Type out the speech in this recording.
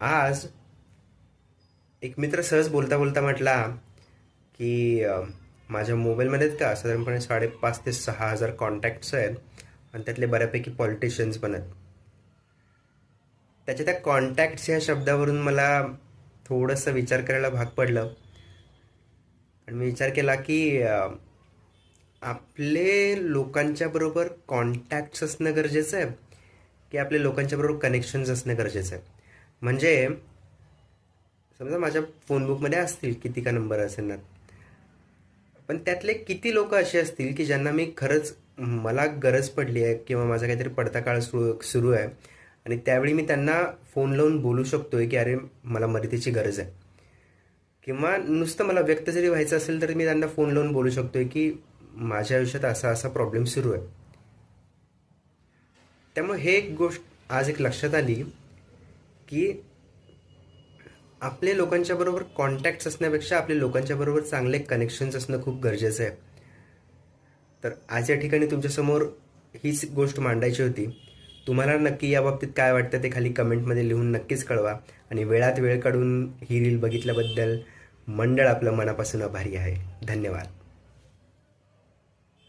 आज एक मित्र सहज बोलता बोलता म्हटला की माझ्या मोबाईलमध्येच का साधारणपणे 5,500 ते 6,000 कॉन्टॅक्ट्स आहेत आणि त्यातले बऱ्यापैकी पॉलिटिशियन्स पण आहेत. त्याच्या त्या कॉन्टॅक्ट्स ह्या शब्दावरून मला थोडंसं विचार करायला भाग पडलं आणि मी विचार केला की आपले लोकांच्या बरोबर कॉन्टॅक्ट्स असणं गरजेचं आहे की आपले लोकांच्या बरोबर कनेक्शन्स असणं गरजेचं आहे. म्हणजे समजा माझ्या फोनबुकमध्ये असतील किती का नंबर असेल ना, पण त्यातले किती लोक असे असतील की ज्यांना मी खरंच मला गरज पडली आहे किंवा माझा काहीतरी पडता काळ सुरू सुरू आहे आणि त्यावेळी मी त्यांना फोन लावून बोलू शकतोय की अरे मला मदतीची गरज आहे, किंवा नुसतं मला व्यक्त जरी व्हायचं असेल तर मी त्यांना फोन लावून बोलू शकतोय की माझ्या आयुष्यात असा असा प्रॉब्लेम सुरू आहे. त्यामुळे हे एक गोष्ट आज एक लक्षात आली की आपले लोकांच्या बरोबर कॉन्टॅक्ट्स असण्यापेक्षा आपले लोकांच्या बरोबर चांगले कनेक्शन्स असणं खूप गरजेचं आहे. तर आज या ठिकाणी तुमच्यासमोर हीच गोष्ट मांडायची होती. तुम्हाला नक्की याबाबतीत काय वाटतं ते खाली कमेंटमध्ये लिहून नक्कीच कळवा. आणि वेळात वेळ काढून ही रील बघितल्याबद्दल मंडळ आपलं मनापासून आभारी आहे. धन्यवाद.